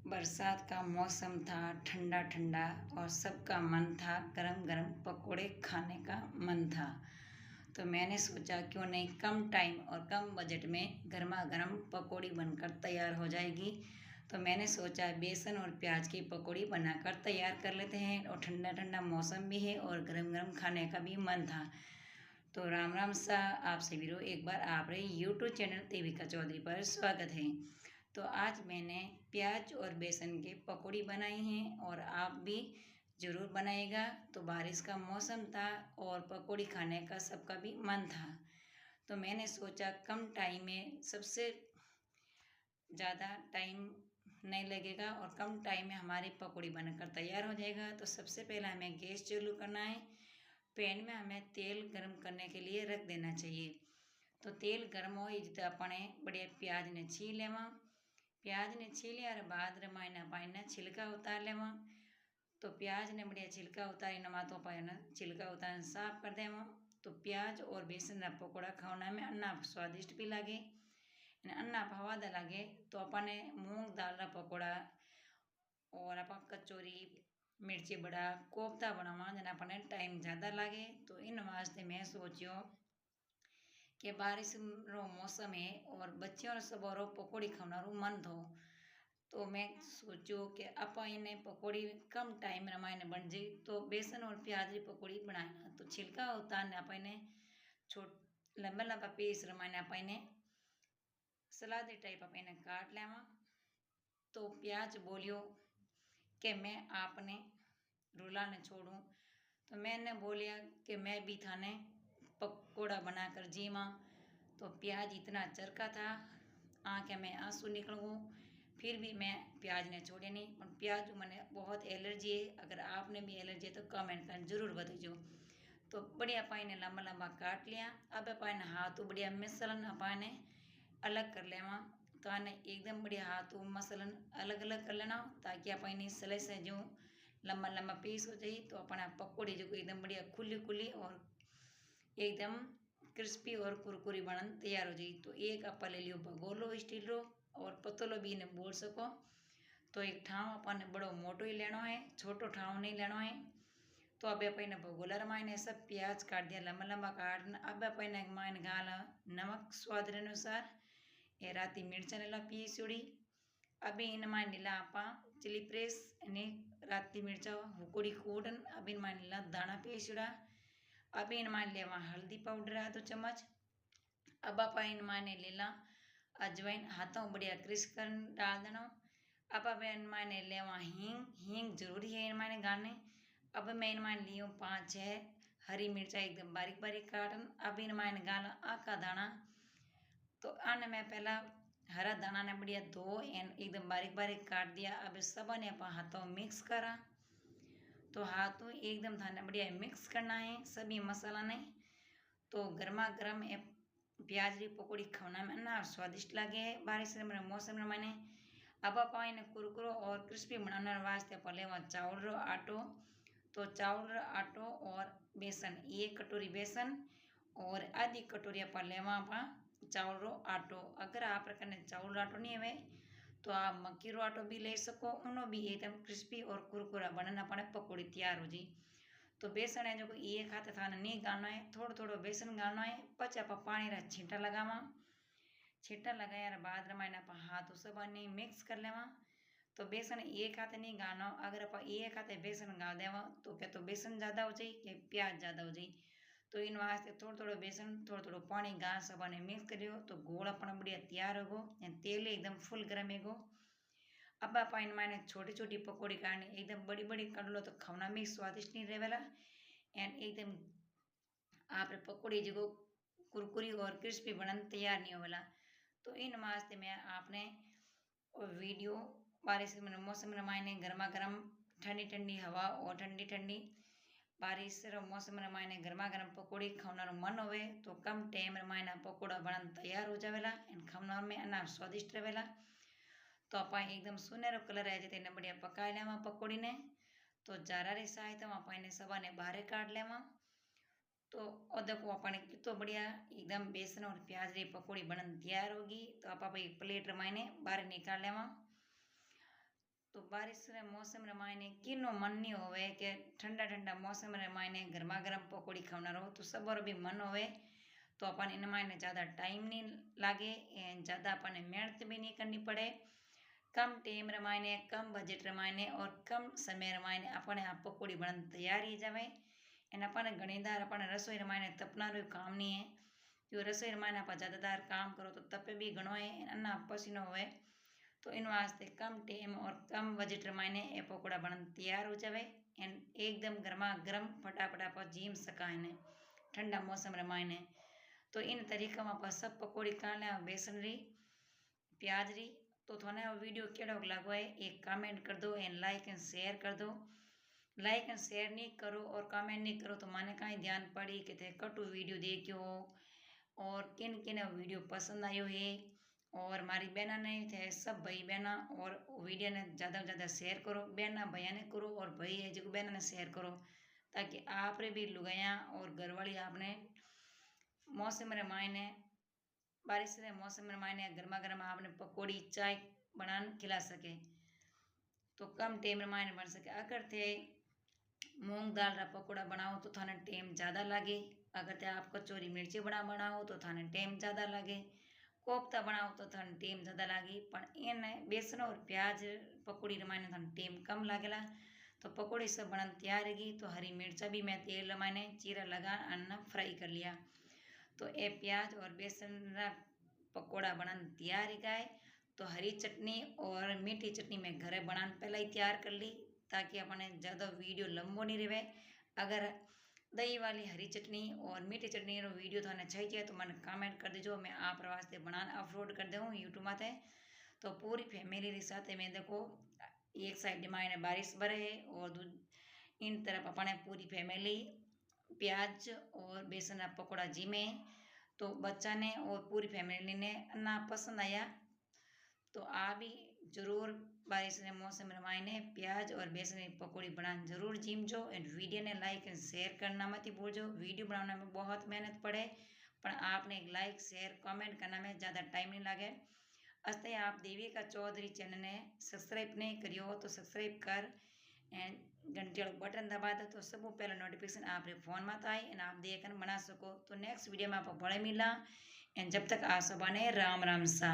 बरसात का मौसम था, ठंडा ठंडा, और सबका मन था गरम गरम पकोड़े खाने का मन था। तो मैंने सोचा क्यों नहीं कम टाइम और कम बजट में गर्मा गर्म पकौड़ी बनकर तैयार हो जाएगी। तो मैंने सोचा बेसन और प्याज की पकौड़ी बनाकर तैयार कर लेते हैं, और ठंडा ठंडा मौसम भी है और गरम गरम खाने का भी मन था। तो राम राम सा आप सभी को एक बार आप रहे यूट्यूब चैनल देविका चौधरी पर स्वागत है। तो आज मैंने प्याज और बेसन के पकौड़ी बनाई हैं, और आप भी ज़रूर बनाइएगा। तो बारिश का मौसम था और पकौड़ी खाने का सबका भी मन था। तो मैंने सोचा कम टाइम में सबसे ज़्यादा टाइम नहीं लगेगा और कम टाइम में हमारी पकौड़ी बनकर तैयार हो जाएगा। तो सबसे पहले हमें गैस चालू करना है। पैन में हमें तेल गर्म करने के लिए रख देना चाहिए। तो तेल गर्म हो तो अपने बढ़िया प्याज ने छील लेवा। प्याज ने छीलिया बाद रमायना पाइना छिलका उतार लेवा। तो प्याज ने बढ़िया छिलका उतारी नमा तो पाना छिलका उतार साफ कर देवा। तो प्याज और बेसन का पकौड़ा खाना में अन्ना स्वादिष्ट भी लगे, अन्ना फवाद लगे। तो अपने मूंग दाल का पकौड़ा और आप कचौरी, मिर्ची बड़ा, कोफ्ता बनावा जना अपने टाइम ज़्यादा लगे। तो इन वास्ते मैं सोचियो कि बारिश रो मौसम है और बच्चों ने सब और पकौड़ी खाना मन थो। तो मैं सोचो कि आप इन्हें पकौड़ी कम टाइम में रमायने बन जाए। तो बेसन और प्याज की पकौड़ी बनाना। तो छिलका उतारने आप इन्हें छोट लंबा लंबा पीस रमायने आप इन्हें सलाद टाइप आप इन्हें काट लेवा। तो प्याज बोलियो कि मैं आपने रुलाने छोड़ूं। तो मैंने बोलिया कि मैं भी थाने पकौड़ा बनाकर जीवा। तो प्याज इतना चरका था, आँखें में आंसू निकल गए। फिर भी मैं प्याज ने छोड़े नहीं। और प्याज मैंने बहुत एलर्जी है। अगर आपने भी एलर्जी है तो कमेंट कर जरूर बताइए। तो बढ़िया पानी लंबा लंबा काट लिया। अब अपन हाथ बढ़िया मिसलन अपन अलग कर लेवा। तो आने एकदम बढ़िया हाथ मसलन अलग अलग कर लेना, ताकि अपन सले से जो लंबा लंबा पीस हो जाए। तो अपना पकौड़ी जो एकदम बढ़िया खुली खुली और एकदम क्रिस्पी और कुरकुरी बनन तैयार हो जाए। तो एक आप ले लियो भगोलो स्टील रो, और पतलो भी इन्हें बोल सको। तो एक ठाव अपन बड़ो मोटो ही लेना है, छोटो ठाव नहीं लेना है। तो अब अपन भगोला मायने सब प्याज काट दिया लंबा लंबा काट। अब अपन मायने गाला नमक स्वाद अनुसार, ये राती मिर्चा नीला पीस उड़ी। अभी इन मायने नीला आपा चिली प्रेस ने राती मिर्चा हुकुड़ी कूटन। अब इन मायने नीला दाना पीस उड़ा। अब इन मायने लेवा हल्दी पाउडर आधो चम्मच। अब आप इन मायने लेला अजवाइन हाथों बढ़िया क्रिस कर डाल देना। अब इन मायने लेवा हींग, हींग जरूरी है इन मायने गाने। अब मैं इन मायने लियो 5-6 हरी मिर्चा एकदम बारीक बारीक काटन। अब इन मायने गाला आका दाना। तो आने मैं पहला हरा दाना ने बढ़िया धो एन एकदम बारीक बारीक काट दिया। अब सब ने अपन हाथों मिक्स करा। तो हाथों एकदम थाने बढ़िया मिक्स करना है सभी मसाला ने। तो गर्मा गर्म प्याज की पकौड़ी खाना में ना स्वादिष्ट लगे है बारिश के मौसम में मैंने। अब आप इन्हें कुरकुरो और क्रिस्पी बनाने वास्ते पहले वहाँ चावल रो आटो। तो चावल रो आटो और बेसन, 1 कटोरी बेसन और आधी कटोरी आप लेवा आप चावल रो आटो। अगर आप रखने चावल रो आटो नहीं है तो आप मक्की रो आटो भी ले सको, उन्हों भी एकदम क्रिस्पी और कुरकुरा बनना पड़े पकौड़ी तैयार हो जी। तो बेसन है जो एक हाथ थाने नहीं गाना है, थोड़ो थोड़ो बेसन गाना है। पचे आप पानी रा छींटा लगावा। छींटा लगाया बाद रमायना आप हाथ सब नहीं मिक्स कर लेवा। तो बेसन एक हाथ नहीं गाना। अगर आप एक हाथ बेसन गा देवा तो क्या तो बेसन ज़्यादा हो जाए कि प्याज ज़्यादा हो जाए। तो इन वास्ते थोड़ो थोड़ो बेसन थोड़ो थोड़ो पानी गा सब ने मिक्स करियो। तो गोल अपना बढ़िया तैयार होगो, तेल एकदम फुल गर्म है गो। अब आप इन मायने छोटी छोटी पकौड़ी काटनी, एकदम बड़ी बड़ी कर लो तो खाना में स्वादिष्ट नहीं रहेला। एंड एकदम आप पकौड़ी जो कुरकुरी और क्रिस्पी बनन तैयार नहीं होवेला। तो इन वास्ते में आपने वीडियो बारिश के मौसम में मायने गर्मा गर्म ठंडी ठंडी हवा और ठंडी ठंडी बारिश रो मौसम में मायने गर्मा गर्म पकौड़ी खाना रो मन होवे। तो कम टाइम में मायने पकौड़ा बनन तैयार हो जावेला एंड खाना में अना स्वादिष्ट रहेला। तो आप एकदम सुनहरो कलर आ जाते ने बढ़िया पकाई लेवा पकौड़ी ने। तो जारा रे साय तो आप इन्हें सबा ने बाहर काट लेवा। तो और देखो अपन कितो बढ़िया एकदम बेसन और प्याज री पकौड़ी बनन तैयार होगी। तो आप एक प्लेट रमाइने बाहर निकाल लेवा। बारिश रे मौसम रे मायने किनो मन नहीं होवे कि ठंडा ठंडा मौसम रे मायने गर्मा गर्म पकौड़ी खावना रहो तो सबरो भी मन होवे। तो अपन इन मायने ज़्यादा टाइम नहीं लागे, ज़्यादा अपन मेहनत भी नहीं करनी पड़े। कम टाइम रे मायने, कम बजट रे मायने और कम समय रे मायने अपने आप पकौड़ी बन तैयार ही जावे। एन अपन घणीदार अपन रसोई रे मायने तपना रो काम नहीं है। जो रसोई रे मायने आप ज़्यादादार काम करो तो तपे भी घणो है, अन्ना पसीनो होवे। तो इन वास्ते कम टाइम और कम बजट रे मायने ए पकोड़ा बनन तैयार हो जावे। एन एकदम गर्मा गर्म फटाफट आप जीम सका इन्हें ठंडा मौसम रे मायने। तो इन तरीका में आप सब पकौड़ी खाने बेसन री, प्याज री। तो थोने वीडियो केड़ो लागो है एक कमेंट कर दो, एंड लाइक एंड शेयर कर दो। लाइक एंड शेयर नहीं करो और कमेंट नहीं करो तो माने कहीं ध्यान पड़ी कि थे कटू वीडियो देखियो और किन किन वीडियो पसंद आयो है। और मारी बहना ने थे सब भाई बहना और वीडियो ने ज़्यादा से ज़्यादा शेयर करो, बहना भैया ने करो और भाई है जो बहना ने शेयर करो, ताकि आप रे भी लुगाया और घरवाली आपने मौसम रे मायने बारिश रे मौसम रे मायने गर्मा गर्म आपने पकौड़ी चाय बनान खिला सके। तो कम टाइम रे मायने बन सके। अगर थे मूंग दाल रा पकौड़ा बनाओ तो थाने टाइम ज़्यादा लागे। अगर ते आप कचौरी मिर्ची बनाओ तो थाने टाइम ज़्यादा लागे। कोफ्ता बनाओ तो थाने टाइम ज़्यादा लागे। पण एने बेसन और प्याज पकौड़ी रे मायने थाने टाइम कम लागेला। तो पकौड़ी सब बनन तैयार रहेगी। तो हरी मिर्चा भी मैं तेल मायने चीरा लगा अन्ना फ्राई कर लिया। तो ए प्याज और बेसन रा पकौड़ा बनन तैयार है। तो हरी चटनी और मीठी चटनी मैं घरे बनान पहले ही तैयार कर ली, ताकि अपने ज़्यादा वीडियो लंबो नहीं रहे। अगर दही वाली हरी चटनी और मीठी चटनी रो वीडियो थाने चाहिए तो मैंने कमेंट कर दीजो, मैं आप वास्ते बनान अपलोड कर दूँ यूट्यूब माते। तो पूरी फैमिली रे साथ में देखो एक साइड मायने बारिश बरे है और इन तरफ अपने पूरी फैमिली प्याज और बेसन पकौड़ा जीमे। तो बच्चा ने और पूरी फैमिली ने ना पसंद आया। तो आप भी जरूर बारिश ने मौसम रे मायने प्याज और बेसन की पकौड़ी बनाना जरूर जीमजो। एंड वीडियो ने लाइक एंड शेयर करना मत भूलजो। वीडियो बनाने में बहुत मेहनत पड़े, पर आपने एक लाइक शेयर कमेंट करना में ज़्यादा टाइम नहीं लगे। अस्ते आप देविका चौधरी चैनल ने सब्सक्राइब नहीं करियो तो सब्सक्राइब कर एंड घंटी वाला बटन दबा दो तो सब पहले नोटिफिकेशन आप रे फोन में आए एंड आप देखकर बना सको। तो नेक्स्ट वीडियो में आप बड़े मिला एंड जब तक आप सब बने राम राम सा।